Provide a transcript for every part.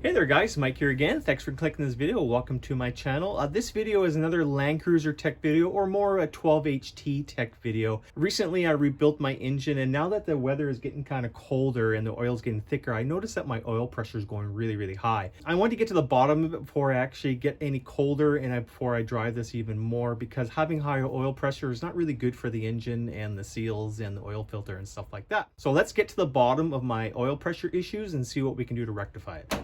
Hey there guys, Mike here again. Thanks for clicking this video. Welcome to my channel. This video is another Landcruiser tech video, or more a 12HT tech video. Recently I rebuilt my engine, and now that the weather is getting kind of colder and the oil's getting thicker, I noticed that my oil pressure is going really high. I wanted to get to the bottom of it before I actually get any colder and before I drive this even more, because having higher oil pressure is not really good for the engine and the seals and the oil filter and stuff like that. So let's get to the bottom of my oil pressure issues and see what we can do to rectify it.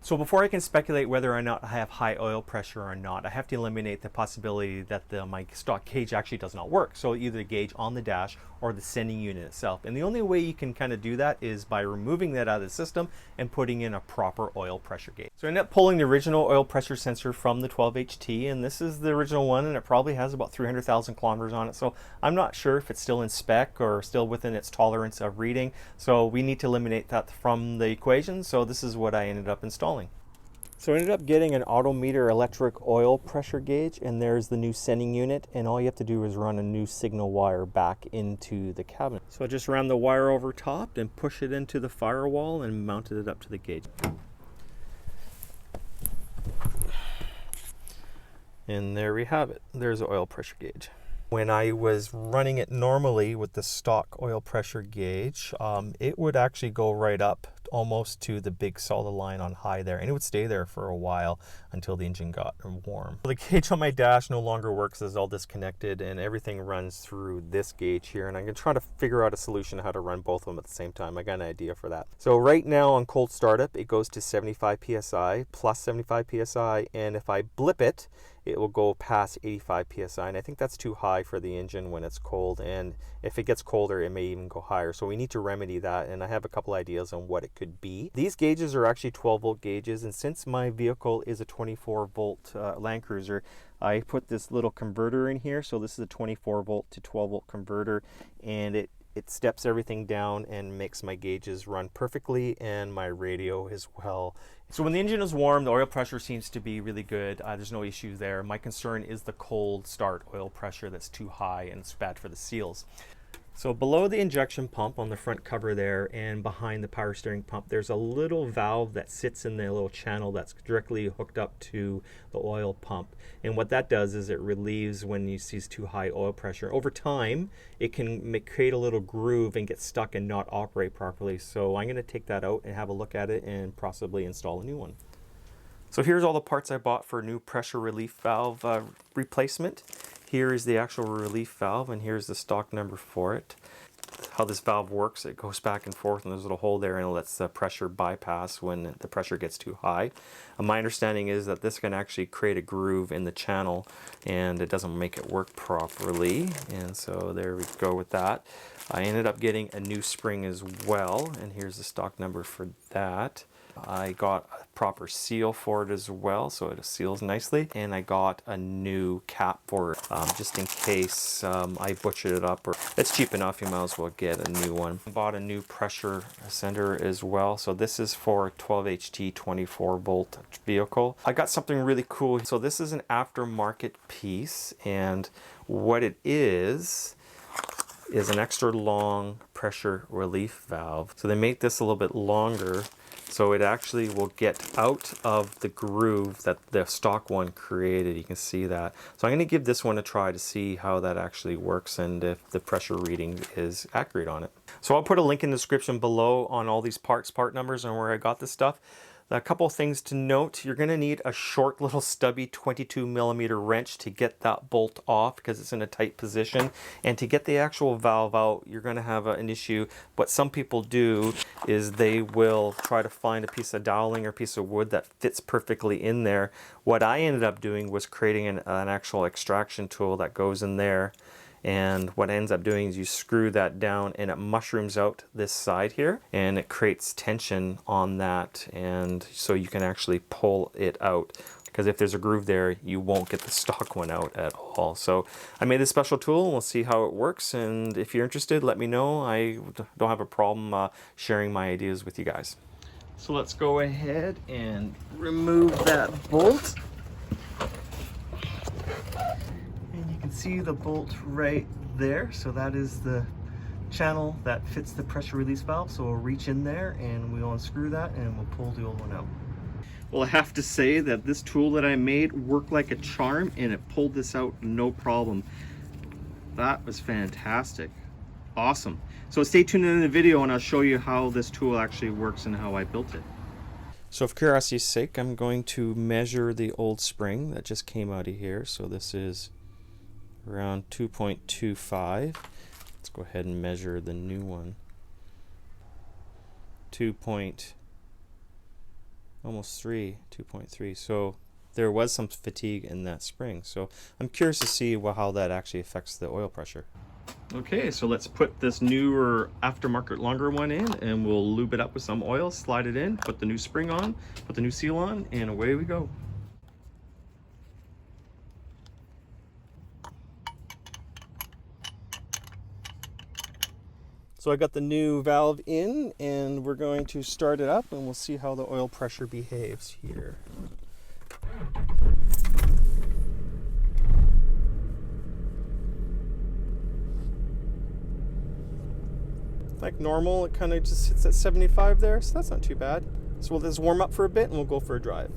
So before I can speculate whether or not I have high oil pressure or not, I have to eliminate the possibility that my stock gauge actually does not work. So either the gauge on the dash or the sending unit itself. And the only way you can kind of do that is by removing that out of the system and putting in a proper oil pressure gauge. So I ended up pulling the original oil pressure sensor from the 12HT, and this is the original one, and it probably has about 300,000 kilometers on it. So I'm not sure if it's still in spec or still within its tolerance of reading. So we need to eliminate that from the equation. So this is what I ended up installing. So I ended up getting an Autometer electric oil pressure gauge, and there's the new sending unit, and all you have to do is run a new signal wire back into the cabinet. So I just ran the wire over top and push it into the firewall and mounted it up to the gauge. And there we have it. There's the oil pressure gauge. When I was running it normally with the stock oil pressure gauge, it would actually go right up almost to the big solid line on high there, and it would stay there for a while until the engine got warm. The gauge on my dash no longer works, it's all disconnected, and everything runs through this gauge here, and I'm going to try to figure out a solution how to run both of them at the same time. I got an idea for that. So right now on cold startup it goes to 75 psi plus 75 psi, and if I blip it, it will go past 85 psi, and I think that's too high for the engine when it's cold, and if it gets colder it may even go higher. So we need to remedy that, and I have a couple ideas on what it could be. These gauges are actually 12 volt gauges, and since my vehicle is a 24 volt Landcruiser, I put this little converter in here. So this is a 24 volt to 12 volt converter, and it steps everything down and makes my gauges run perfectly, and my radio as well. So when the engine is warm, the oil pressure seems to be really good. There's no issue there. My concern is the cold start oil pressure that's too high, and it's bad for the seals. So below the injection pump on the front cover there, and behind the power steering pump, there's a little valve that sits in the little channel that's directly hooked up to the oil pump. And what that does is it relieves when you see too high oil pressure. Over time, it can create a little groove and get stuck and not operate properly. So I'm going to take that out and have a look at it and possibly install a new one. So here's all the parts I bought for a new pressure relief valve replacement. Here is the actual relief valve, and here's the stock number for it. How this valve works, it goes back and forth, and there's a little hole there, and it lets the pressure bypass when the pressure gets too high. My understanding is that this can actually create a groove in the channel, and it doesn't make it work properly. And so there we go with that. I ended up getting a new spring as well, and here's the stock number for that. I got a proper seal for it as well, so it seals nicely, and I got a new cap for it just in case I butchered it up, or it's cheap enough, you might as well get a new one. I bought a new pressure sender as well, so this is for a 12HT 24 volt vehicle. I got something really cool. So this is an aftermarket piece, and what it is an extra long pressure relief valve. So they make this a little bit longer, so it actually will get out of the groove that the stock one created. You can see that. So I'm going to give this one a try to see how that actually works and if the pressure reading is accurate on it. So I'll put a link in the description below on all these part numbers and where I got this stuff. A couple of things to note: you're going to need a short little stubby 22mm wrench to get that bolt off because it's in a tight position, and to get the actual valve out you're going to have an issue. What some people do is they will try to find a piece of doweling or piece of wood that fits perfectly in there. What I ended up doing was creating an actual extraction tool that goes in there, and what ends up doing is you screw that down and it mushrooms out this side here, and it creates tension on that, and so you can actually pull it out, because if there's a groove there you won't get the stock one out at all. So I made this special tool, and we'll see how it works, and if you're interested let me know. I don't have a problem sharing my ideas with you guys. So let's go ahead and remove that bolt. See the bolt right there, so that is the channel that fits the pressure release valve, so we'll reach in there and we'll unscrew that and we'll pull the old one out. Well, I have to say that this tool that I made worked like a charm and it pulled this out no problem. That was fantastic. Awesome. So stay tuned in the video and I'll show you how this tool actually works and how I built it. So for curiosity's sake, I'm going to measure the old spring that just came out of here. So this is around 2.25. Let's go ahead and measure the new one. Almost 2.3. So there was some fatigue in that spring. So I'm curious to see how that actually affects the oil pressure. Okay, so let's put this newer aftermarket longer one in and we'll lube it up with some oil, slide it in, put the new spring on, put the new seal on, and away we go. So I got the new valve in and we're going to start it up and we'll see how the oil pressure behaves here. Like normal, it kind of just sits at 75 there, so that's not too bad. So we'll just warm up for a bit and we'll go for a drive.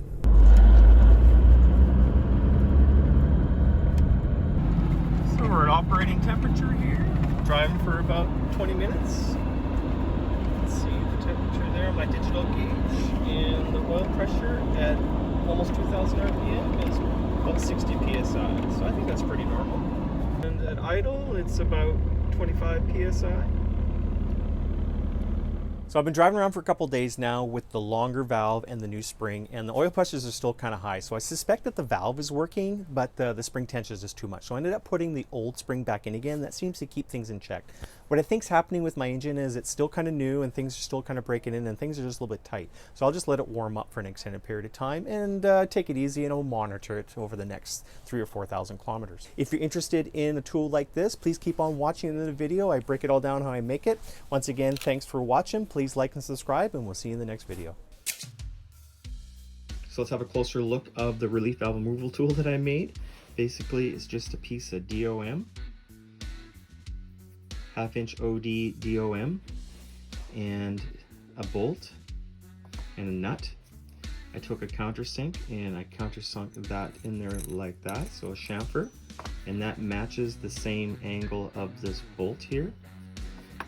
So we're at operating temperature here. Driving for about 20 minutes. Let's see the temperature there, my digital gauge, and the oil pressure at almost 2,000 RPM is about 60 PSI. So I think that's pretty normal. And at idle, it's about 25 PSI. So I've been driving around for a couple days now with the longer valve and the new spring, and the oil pressures are still kind of high. So I suspect that the valve is working, but the spring tension is just too much. So I ended up putting the old spring back in again. That seems to keep things in check. What I think's happening with my engine is it's still kind of new and things are still kind of breaking in and things are just a little bit tight. So I'll just let it warm up for an extended period of time and take it easy, and I'll monitor it over the next 3,000 or 4,000 kilometers. If you're interested in a tool like this, please keep on watching in the video. I break it all down how I make it. Once again, thanks for watching. Please like and subscribe, and we'll see you in the next video. So let's have a closer look of the relief valve removal tool that I made. Basically, it's just a piece of DOM, 1/2 inch OD DOM, and a bolt and a nut. I took a countersink and I countersunk that in there like that, so a chamfer, and that matches the same angle of this bolt here.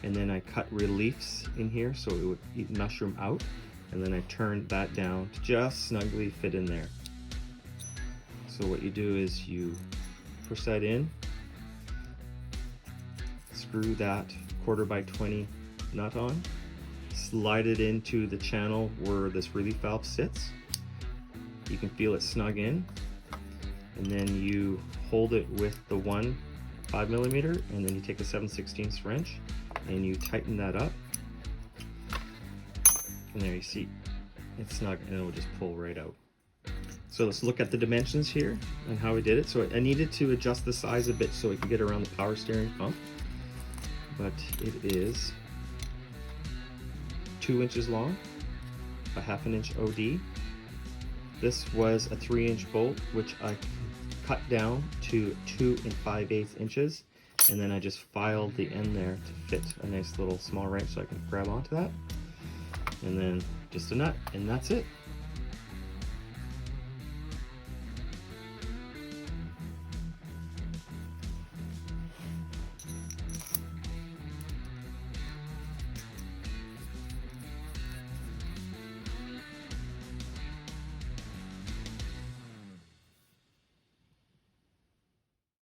And then I cut reliefs in here so it would mushroom out, and then I turned that down to just snugly fit in there. So what you do is you push that in, screw that 1/4x20 nut on, slide it into the channel where this relief valve sits. You can feel it snug in, and then you hold it with the 5mm, and then you take a 7/16 wrench and you tighten that up, and there you see it's snug and it will just pull right out. So let's look at the dimensions here and how we did it. So I needed to adjust the size a bit so it could get around the power steering pump, but it is 2 inches long, a 1/2 inch OD. This was a 3-inch bolt, which I cut down to 2 5/8 inches. And then I just filed the end there to fit a nice little small wrench so I can grab onto that. And then just a nut, and that's it.